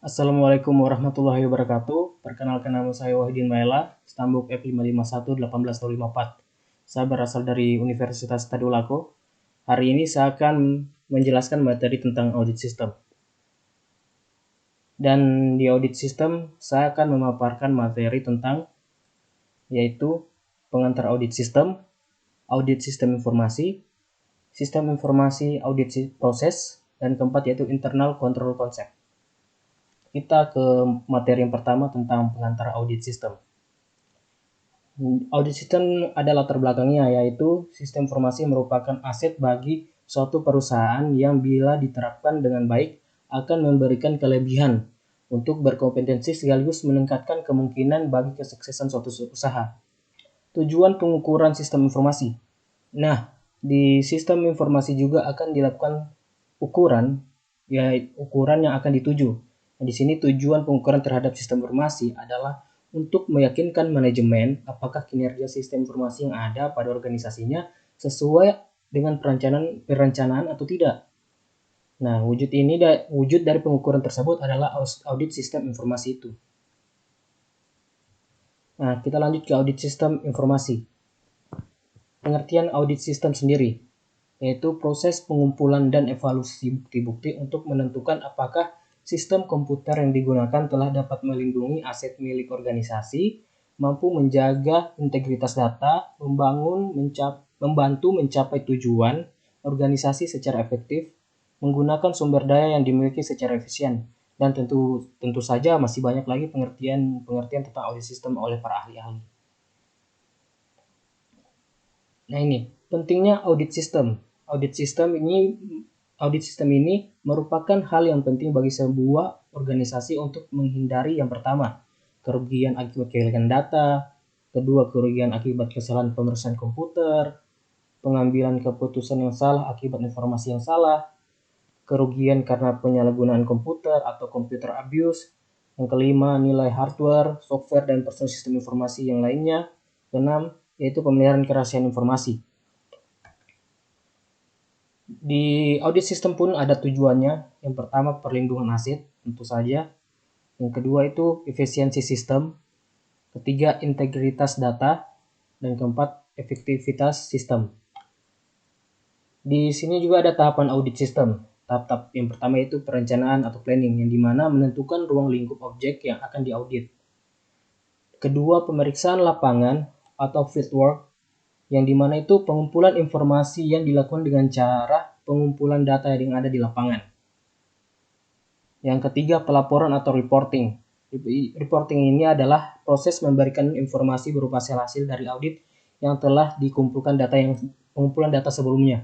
Assalamualaikum warahmatullahi wabarakatuh. Perkenalkan nama saya Wahidin Maela, Stambuk F5511824. Saya berasal dari Universitas Tadulako. Hari ini saya akan menjelaskan materi tentang audit sistem. Dan di audit sistem, saya akan memaparkan materi tentang yaitu pengantar audit sistem sistem informasi audit proses, dan keempat yaitu internal control concept. Kita ke materi yang pertama tentang pengantar audit sistem. Audit sistem ada latar belakangnya, yaitu sistem informasi merupakan aset bagi suatu perusahaan yang bila diterapkan dengan baik akan memberikan kelebihan untuk berkompetensi sekaligus meningkatkan kemungkinan bagi kesuksesan suatu usaha. Tujuan pengukuran sistem informasi. Nah, di sistem informasi juga akan dilakukan ukuran yang akan dituju. Nah, di sini tujuan pengukuran terhadap sistem informasi adalah untuk meyakinkan manajemen apakah kinerja sistem informasi yang ada pada organisasinya sesuai dengan perencanaan atau tidak. Nah, wujud dari pengukuran tersebut adalah audit sistem informasi itu. Nah, kita lanjut ke audit sistem informasi. Pengertian audit sistem sendiri, yaitu proses pengumpulan dan evaluasi bukti-bukti untuk menentukan apakah sistem komputer yang digunakan telah dapat melindungi aset milik organisasi, mampu menjaga integritas data, membantu mencapai tujuan organisasi secara efektif, menggunakan sumber daya yang dimiliki secara efisien, dan tentu saja masih banyak lagi pengertian tentang audit sistem oleh para ahli-ahli. Nah, ini pentingnya audit sistem. Audit sistem ini merupakan hal yang penting bagi sebuah organisasi untuk menghindari yang pertama, kerugian akibat kehilangan data, kedua, kerugian akibat kesalahan pemeriksaan komputer, pengambilan keputusan yang salah akibat informasi yang salah, kerugian karena penyalahgunaan komputer atau computer abuse. Yang kelima, nilai hardware, software, dan personal sistem informasi yang lainnya. Keenam, yaitu pemeliharaan kerahasiaan informasi. Di audit sistem pun ada tujuannya. Yang pertama, perlindungan aset, tentu saja. Yang kedua itu efisiensi sistem. Ketiga, integritas data. Dan keempat, efektivitas sistem. Di sini juga ada tahapan audit sistem. Tahap yang pertama itu perencanaan atau planning, yang dimana menentukan ruang lingkup objek yang akan diaudit. Kedua, pemeriksaan lapangan atau fieldwork, yang dimana itu pengumpulan informasi yang dilakukan dengan cara pengumpulan data yang ada di lapangan. Yang ketiga, pelaporan atau reporting. Reporting ini adalah proses memberikan informasi berupa hasil dari audit yang telah dikumpulkan pengumpulan data sebelumnya.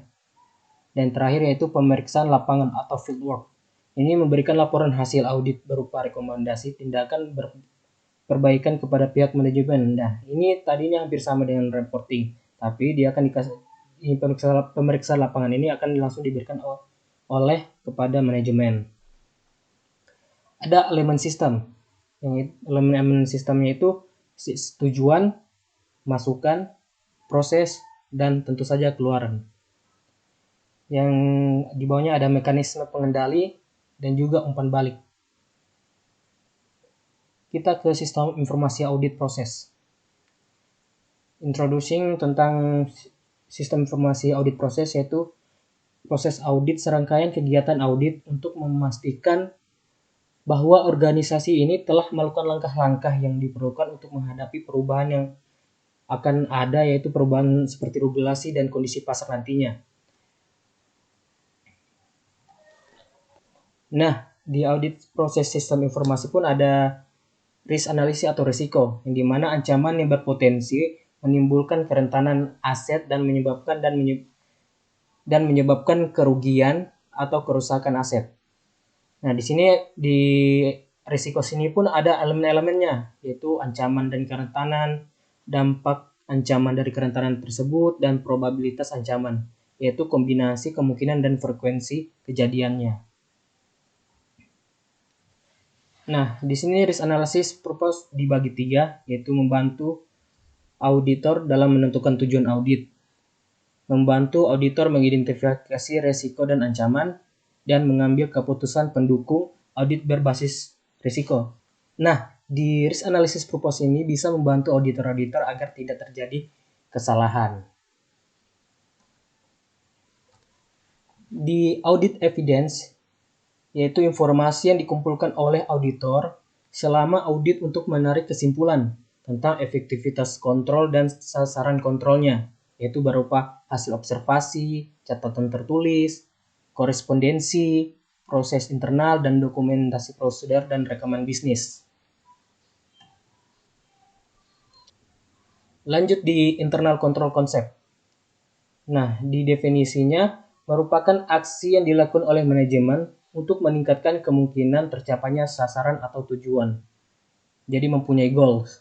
Dan terakhir yaitu pemeriksaan lapangan atau fieldwork. Ini memberikan laporan hasil audit berupa rekomendasi tindakan perbaikan kepada pihak manajemen. Nah, ini tadinya hampir sama dengan reporting, tapi dia akan pemeriksaan lapangan ini akan langsung diberikan oleh kepada manajemen. Ada elemen sistem. Yang elemen sistemnya itu tujuan, masukan, proses, dan tentu saja keluaran. Yang di bawahnya ada mekanisme pengendali dan juga umpan balik. Kita ke sistem informasi audit proses. Introducing tentang sistem informasi audit proses, yaitu proses audit serangkaian kegiatan audit untuk memastikan bahwa organisasi ini telah melakukan langkah-langkah yang diperlukan untuk menghadapi perubahan yang akan ada, yaitu perubahan seperti regulasi dan kondisi pasar nantinya. Nah, di audit proses sistem informasi pun ada risk analysis atau risiko, yang dimana ancaman yang berpotensi menimbulkan kerentanan aset dan menyebabkan kerugian atau kerusakan aset. Nah, di sini di risiko sini pun ada elemen-elemennya, yaitu ancaman dan kerentanan, dampak ancaman dari kerentanan tersebut, dan probabilitas ancaman, yaitu kombinasi kemungkinan dan frekuensi kejadiannya. Nah, di sini risk analysis purpose dibagi 3, yaitu membantu auditor dalam menentukan tujuan audit, membantu auditor mengidentifikasi resiko dan ancaman, dan mengambil keputusan pendukung audit berbasis risiko. Nah, di risk analysis purpose ini bisa membantu auditor-auditor agar tidak terjadi kesalahan. Di audit evidence, yaitu informasi yang dikumpulkan oleh auditor selama audit untuk menarik kesimpulan tentang efektivitas kontrol dan sasaran kontrolnya, yaitu berupa hasil observasi, catatan tertulis, korespondensi, proses internal, dan dokumentasi prosedur dan rekaman bisnis. Lanjut di internal control concept. Nah, di definisinya merupakan aksi yang dilakukan oleh manajemen untuk meningkatkan kemungkinan tercapainya sasaran atau tujuan. Jadi mempunyai goals.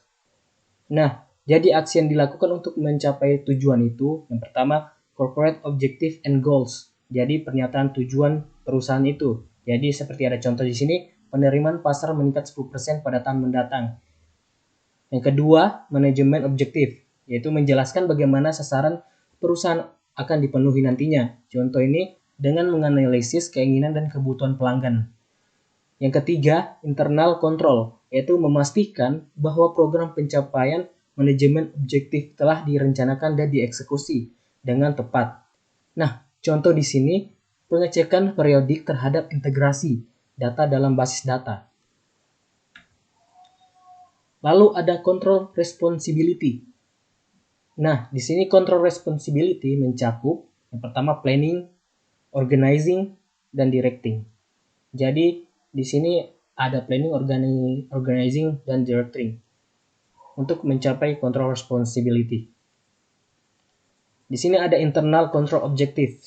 Nah, jadi aksi yang dilakukan untuk mencapai tujuan itu, yang pertama, corporate objective and goals. Jadi pernyataan tujuan perusahaan itu. Jadi seperti ada contoh di sini, penerimaan pasar meningkat 10% pada tahun mendatang. Yang kedua, manajemen objektif, yaitu menjelaskan bagaimana sasaran perusahaan akan dipenuhi nantinya. Contoh ini dengan menganalisis keinginan dan kebutuhan pelanggan. Yang ketiga, internal control, yaitu memastikan bahwa program pencapaian manajemen objektif telah direncanakan dan dieksekusi dengan tepat. Nah, contoh di sini pengecekan periodik terhadap integrasi data dalam basis data. Lalu ada control responsibility. Nah, di sini control responsibility mencakup yang pertama planning, organizing, dan directing. Jadi di sini ada planning, organizing, dan directing untuk mencapai control responsibility. Di sini ada internal control objective.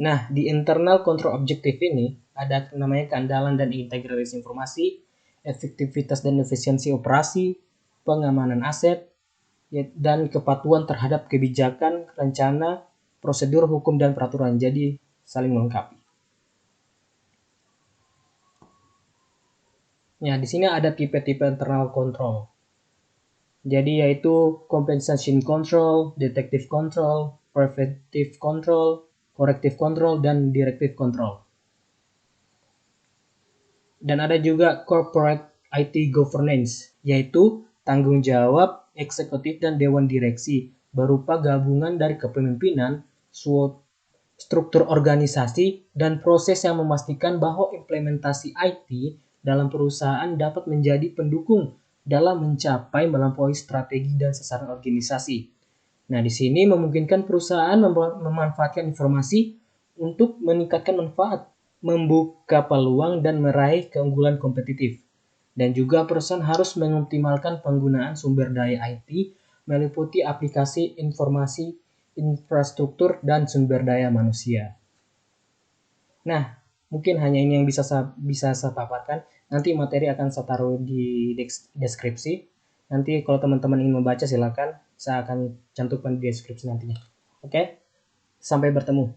Nah, di internal control objective ini ada namanya keandalan dan integritas informasi, efektivitas dan efisiensi operasi, pengamanan aset, dan kepatuhan terhadap kebijakan, rencana, prosedur, hukum, dan peraturan. Jadi saling melengkapi. Ya, di sini ada tipe-tipe internal control. Jadi yaitu compensation control, detective control, preventive control, corrective control, dan directive control. Dan ada juga corporate IT governance, yaitu tanggung jawab eksekutif dan dewan direksi berupa gabungan dari kepemimpinan, struktur organisasi, dan proses yang memastikan bahwa implementasi IT dalam perusahaan dapat menjadi pendukung dalam mencapai melampaui strategi dan sasaran organisasi. Nah, di sini memungkinkan perusahaan memanfaatkan informasi untuk meningkatkan manfaat, membuka peluang, dan meraih keunggulan kompetitif. Dan juga perusahaan harus mengoptimalkan penggunaan sumber daya IT meliputi aplikasi informasi, infrastruktur, dan sumber daya manusia. Nah, mungkin hanya ini yang bisa saya paparkan. Nanti materi akan saya taruh di deskripsi. Nanti kalau teman-teman ingin membaca silakan, saya akan cantumkan di deskripsi nantinya. Oke? Sampai bertemu.